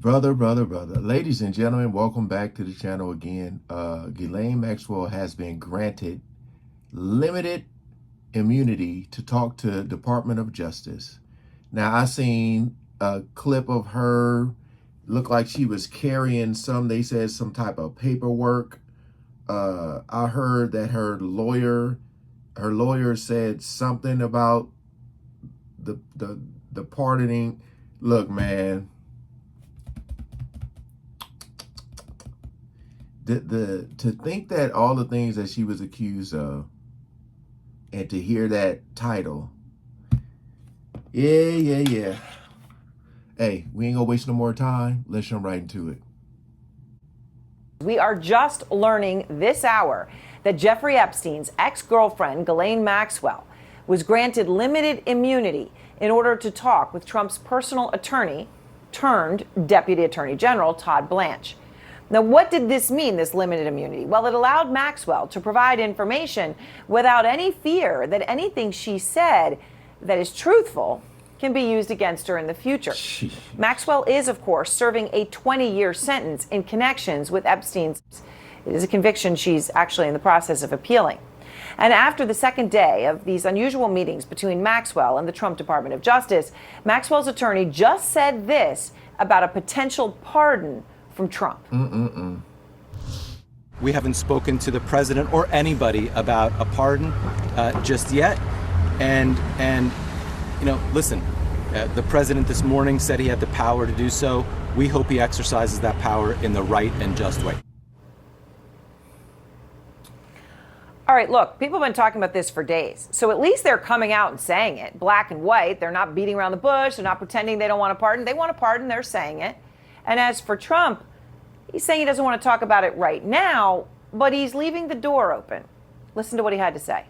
Brother. Ladies and gentlemen, welcome back to the channel again. Ghislaine Maxwell has been granted limited immunity to talk to Department of Justice. Now, I seen a clip of her, looked like she was carrying they said some type of paperwork. I heard that her lawyer said something about the pardoning. Look, man. To think that all the things that she was accused of, and to hear that title, yeah. Hey, we ain't gonna waste no more time. Let's jump right into it. We are just learning this hour that Jeffrey Epstein's ex-girlfriend, Ghislaine Maxwell, was granted limited immunity in order to talk with Trump's personal attorney turned Deputy Attorney General Todd Blanche. Now, what did this mean, this limited immunity? Well, it allowed Maxwell to provide information without any fear that anything she said that is truthful can be used against her in the future. Jeez. Maxwell is, of course, serving a 20-year sentence in connections with Epstein's. It is a conviction she's actually in the process of appealing. And after the second day of these unusual meetings between Maxwell and the Trump Department of Justice, Maxwell's attorney just said this about a potential pardon from Trump. We haven't spoken to the president or anybody about a pardon just yet. And you know, listen, the president this morning said he had the power to do so. We hope he exercises that power in the right and just way. All right, look, people have been talking about this for days. So at least they're coming out and saying it, black and white. They're not beating around the bush. They're not pretending they don't want a pardon. They want a pardon. They're saying it. And as for Trump, he's saying he doesn't want to talk about it right now, but he's leaving the door open. Listen to what he had to say.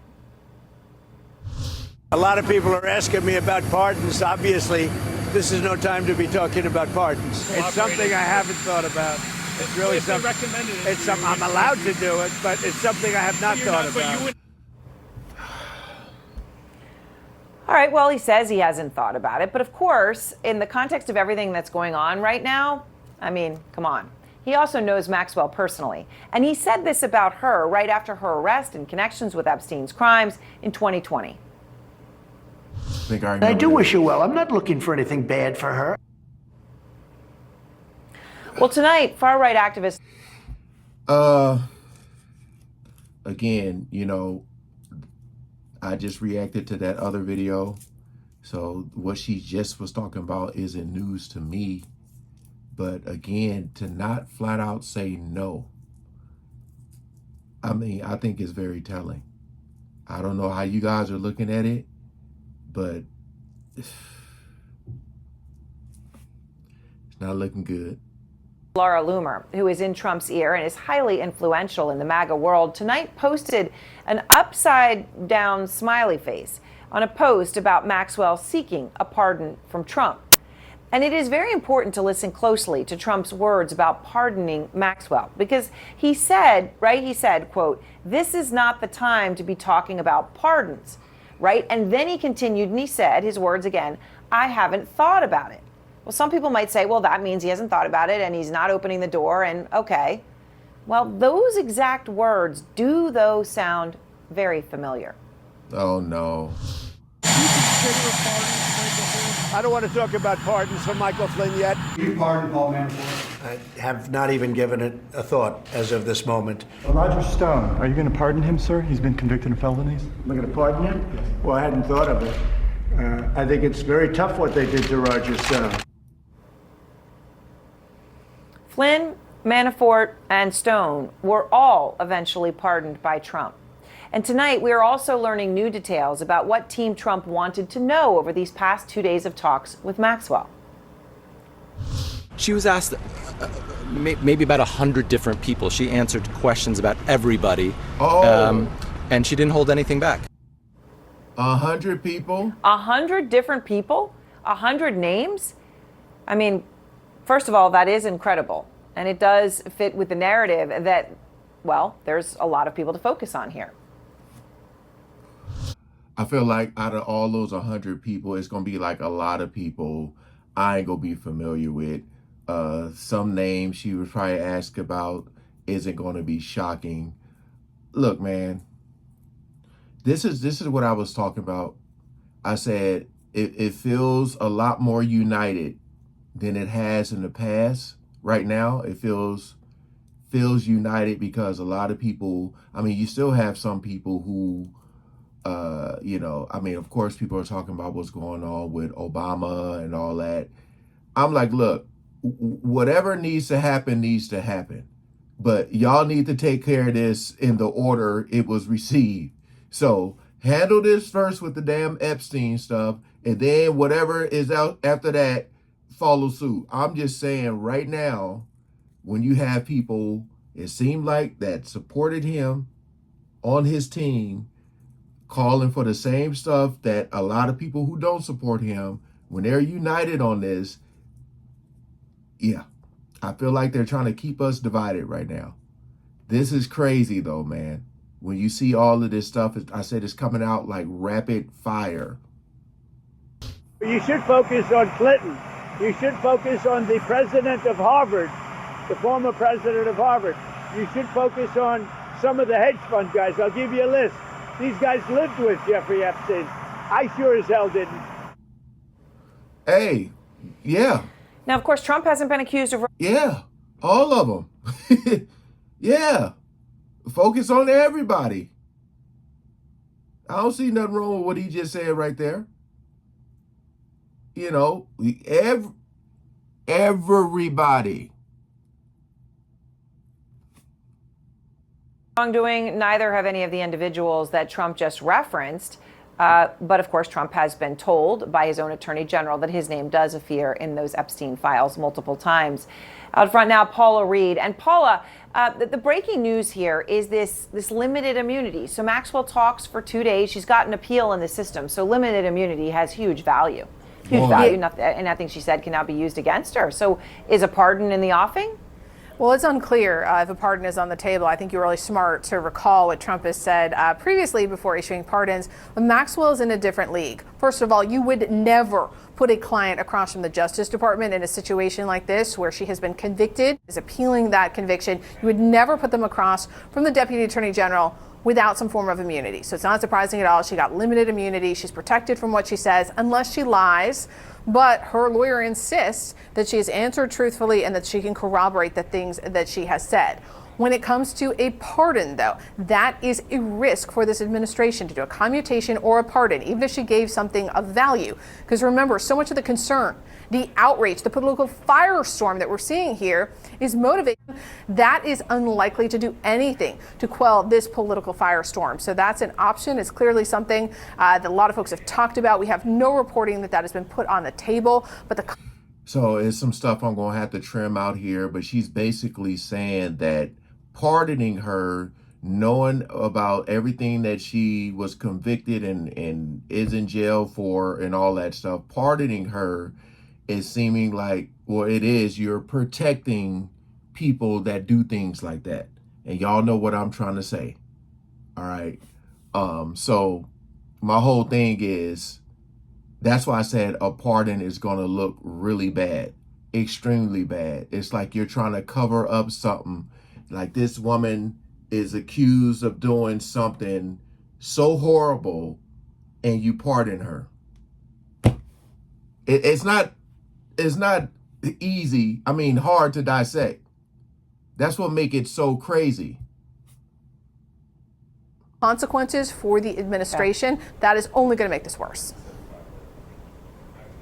A lot of people are asking me about pardons. Obviously, this is no time to be talking about pardons. It's something I haven't thought about. It's really something. It's something I'm allowed to do it, but it's something I have not thought about. All right, well, he says he hasn't thought about it. But of course, in the context of everything that's going on right now, I mean, come on. He also knows Maxwell personally. And he said this about her right after her arrest in connections with Epstein's crimes in 2020. I do wish her well. I'm not looking for anything bad for her. Well, tonight, far-right activists... Again, you know, I just reacted to that other video. So what she just was talking about isn't news to me. But again, to not flat out say no, I mean, I think it's very telling. I don't know how you guys are looking at it, but it's not looking good. Laura Loomer, who is in Trump's ear and is highly influential in the MAGA world, tonight posted an upside-down smiley face on a post about Maxwell seeking a pardon from Trump. And it is very important to listen closely to Trump's words about pardoning Maxwell, because he said, quote, "This is not the time to be talking about pardons," right? And then he continued and he said, his words again, "I haven't thought about it." Well, some people might say, well, that means he hasn't thought about it and he's not opening the door, and okay. Well, those exact words do, though, sound very familiar. Oh, no. I don't want to talk about pardons for Michael Flynn yet. You pardon Paul Manafort? I have not even given it a thought as of this moment. Roger Stone, are you going to pardon him, sir? He's been convicted of felonies. Am I going to pardon him? Well, I hadn't thought of it. I think it's very tough what they did to Roger Stone. Flynn, Manafort, and Stone were all eventually pardoned by Trump. And tonight, we are also learning new details about what Team Trump wanted to know over these past 2 days of talks with Maxwell. She was asked maybe about 100 different people. She answered questions about everybody. And she didn't hold anything back. 100 people? 100 different people? 100 names? I mean, first of all, that is incredible. And it does fit with the narrative that, well, there's a lot of people to focus on here. I feel like out of all those 100 people, it's going to be like a lot of people I ain't going to be familiar with. some names she was probably asked about isn't going to be shocking. Look, man, this is what I was talking about. I said it feels a lot more united than it has in the past. Right now, it feels united because a lot of people, I mean, you still have some people who, I mean, of course, people are talking about what's going on with Obama and all that. I'm like, look, whatever needs to happen needs to happen. But y'all need to take care of this in the order it was received. So handle this first with the damn Epstein stuff, and then whatever is out after that, follow suit. I'm just saying right now, when you have people, it seemed like that supported him on his team, calling for the same stuff that a lot of people who don't support him, when they're united on this, yeah, I feel like they're trying to keep us divided right now. This is crazy though, man. When you see all of this stuff, I said it's coming out like rapid fire. You should focus on Clinton. You should focus on the president of Harvard, the former president of Harvard. You should focus on some of the hedge fund guys. I'll give you a list. These guys lived with Jeffrey Epstein. I sure as hell didn't. Hey, yeah. Now, of course, Trump hasn't been accused of... Yeah, all of them. Yeah, focus on everybody. I don't see nothing wrong with what he just said right there. You know, everybody. Wrongdoing, neither have any of the individuals that Trump just referenced. But of course, Trump has been told by his own attorney general that his name does appear in those Epstein files multiple times. Out front now, Paula Reed. And Paula, the breaking news here is this limited immunity. So Maxwell talks for 2 days. She's got an appeal in the system. So limited immunity has huge value. Huge value. And nothing she said can now be used against her. So is a pardon in the offing? Well, it's unclear if a pardon is on the table. I think you're really smart to recall what Trump has said previously before issuing pardons. But Maxwell is in a different league. First of all, you would never put a client across from the Justice Department in a situation like this where she has been convicted, is appealing that conviction. You would never put them across from the Deputy Attorney General without some form of immunity. So it's not surprising at all. She got limited immunity. She's protected from what she says unless she lies. But her lawyer insists that she has answered truthfully and that she can corroborate the things that she has said. When it comes to a pardon, though, that is a risk for this administration to do a commutation or a pardon, even if she gave something of value. Because remember, so much of the concern, the outrage, the political firestorm that we're seeing here is motivated. That is unlikely to do anything to quell this political firestorm. So that's an option. It's clearly something that a lot of folks have talked about. We have no reporting that has been put on the table, but So it's some stuff I'm going to have to trim out here, but she's basically saying that pardoning her, knowing about everything that she was convicted and is in jail for and all that stuff, pardoning her is seeming like, well, it is, you're protecting people that do things like that. And y'all know what I'm trying to say. All right. So my whole thing is, that's why I said a pardon is going to look really bad, extremely bad. It's like you're trying to cover up something. Like this woman is accused of doing something so horrible and you pardon her. It's not easy. I mean, hard to dissect. That's what makes it so crazy. Consequences for the administration, that is only going to make this worse.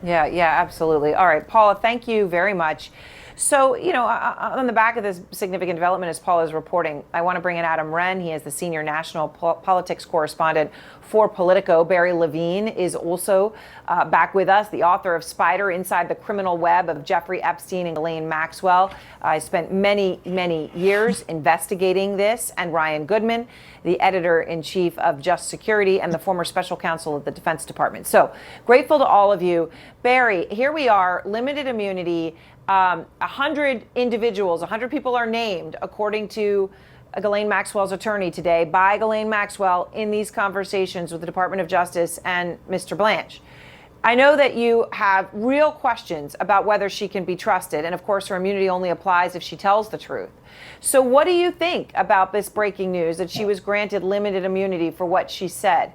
Yeah, absolutely. All right, Paula, thank you very much. So, on the back of this significant development, as Paula is reporting, I want to bring in Adam Wren. He is the senior national politics correspondent for Politico. Barry Levine is also back with us, the author of Spider, Inside the Criminal Web of Jeffrey Epstein and Ghislaine Maxwell. I spent many, many years investigating this. And Ryan Goodman, the editor-in-chief of Just Security and the former special counsel of the Defense Department. So grateful to all of you. Barry, here we are, limited immunity. 100 individuals, 100 people are named, according to Ghislaine Maxwell's attorney today, by Ghislaine Maxwell in these conversations with the Department of Justice and Mr. Blanche. I know that you have real questions about whether she can be trusted. And of course, her immunity only applies if she tells the truth. So what do you think about this breaking news that she was granted limited immunity for what she said?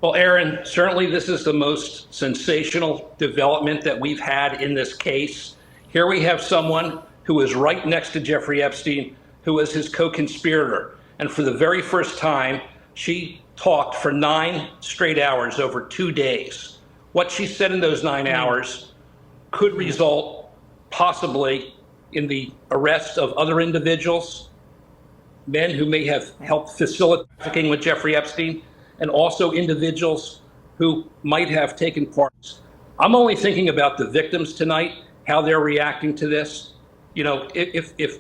Well, Aaron, certainly this is the most sensational development that we've had in this case. Here we have someone who was right next to Jeffrey Epstein, who was his co-conspirator. And for the very first time, she talked for 9 straight hours over 2 days. What she said in those 9 hours could result possibly in the arrest of other individuals, men who may have helped facilitate trafficking with Jeffrey Epstein, and also individuals who might have taken part. I'm only thinking about the victims tonight, how they're reacting to this. You know, if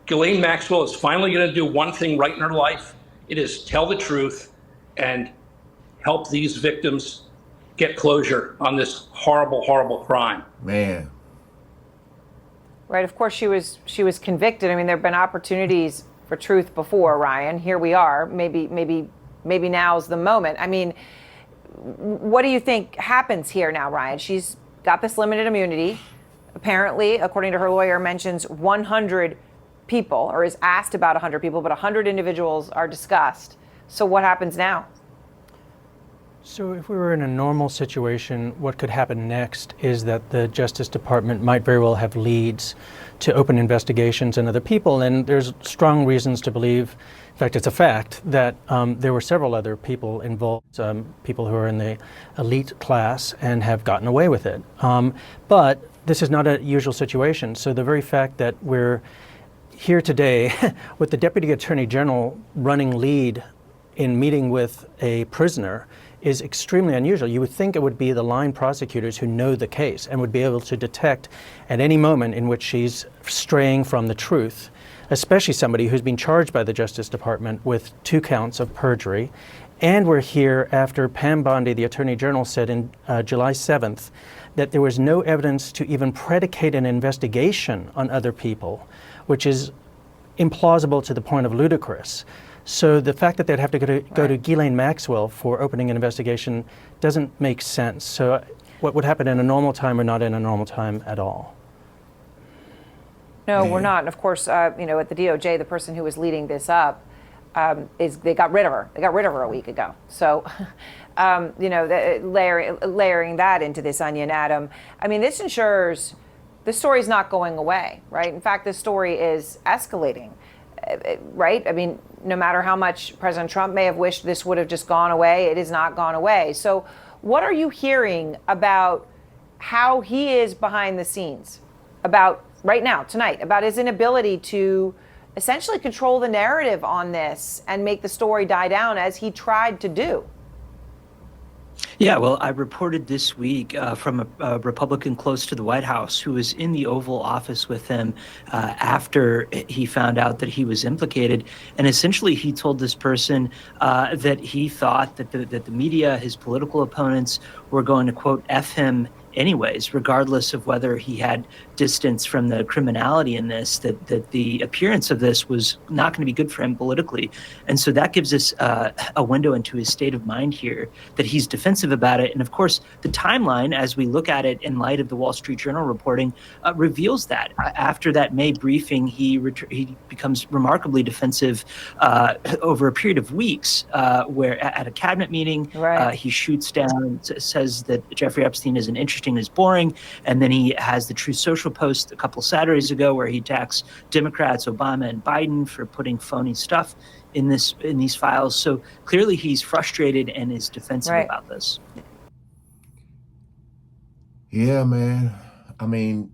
Ghislaine Maxwell is finally going to do one thing right in her life, it is tell the truth and help these victims get closure on this horrible, horrible crime. Man. Right. Of course, she was convicted. I mean, there have been opportunities for truth before, Ryan. Here we are. Maybe now's the moment. I mean, what do you think happens here now, Ryan? She's got this limited immunity. Apparently, according to her lawyer, mentions 100 people, or is asked about 100 people, but 100 individuals are discussed. So what happens now? So if we were in a normal situation, what could happen next is that the Justice Department might very well have leads to open investigations on other people. And there's strong reasons to believe, in fact, it's a fact, that there were several other people involved, people who are in the elite class and have gotten away with it. But this is not a usual situation. So the very fact that we're here today with the Deputy Attorney General running lead in meeting with a prisoner is extremely unusual. You would think it would be the line prosecutors who know the case and would be able to detect at any moment in which she's straying from the truth, especially somebody who's been charged by the Justice Department with 2 counts of perjury. And we're here after Pam Bondi, the Attorney General, said in July 7th that there was no evidence to even predicate an investigation on other people, which is implausible to the point of ludicrous. So the fact that they'd have to go to Ghislaine Maxwell for opening an investigation doesn't make sense. So what would happen in a normal time or not in a normal time at all? No, we're not. And of course, at the DOJ, the person who was leading this up they got rid of her. They got rid of her a week ago. So, layering that into this onion, Adam. I mean, this ensures the story's not going away, right? In fact, this story is escalating. Right? I mean, no matter how much President Trump may have wished this would have just gone away, it has not gone away. So what are you hearing about how he is behind the scenes, about right now, tonight, about his inability to essentially control the narrative on this and make the story die down as he tried to do? Yeah, well, I reported this week from a Republican close to the White House who was in the Oval Office with him after he found out that he was implicated. And essentially, he told this person that he thought that the media, his political opponents, were going to, quote, F him anyways, regardless of whether he had distance from the criminality in this, that the appearance of this was not going to be good for him politically. And so that gives us a window into his state of mind here, that he's defensive about it. And of course, the timeline, as we look at it in light of the Wall Street Journal reporting, reveals that. After that May briefing, he becomes remarkably defensive over a period of weeks, where at a cabinet meeting, he shoots down, says that Jeffrey Epstein isn't interesting, is boring. And then he has the Truth Social post a couple Saturdays ago where he attacks Democrats, Obama and Biden, for putting phony stuff in these files. So clearly he's frustrated and is defensive about this. Yeah, man. I mean,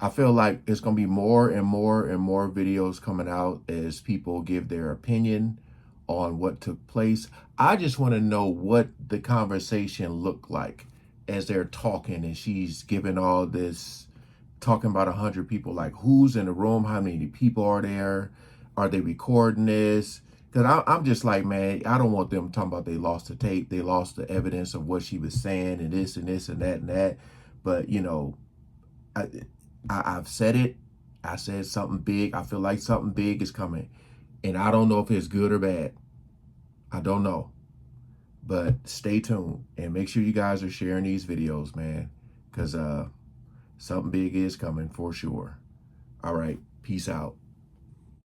I feel like it's going to be more and more and more videos coming out as people give their opinion on what took place. I just want to know what the conversation looked like as they're talking, and she's giving all this, talking about 100 people, like who's in the room, how many people are there, are they recording this? Because I'm just like, man, I don't want them talking about they lost the tape, they lost the evidence of what she was saying, and this and this and that and that. But I've said it. I said something big. I feel like something big is coming, and I don't know if it's good or bad. I don't know. But stay tuned and make sure you guys are sharing these videos, man, because something big is coming for sure. All right, peace out.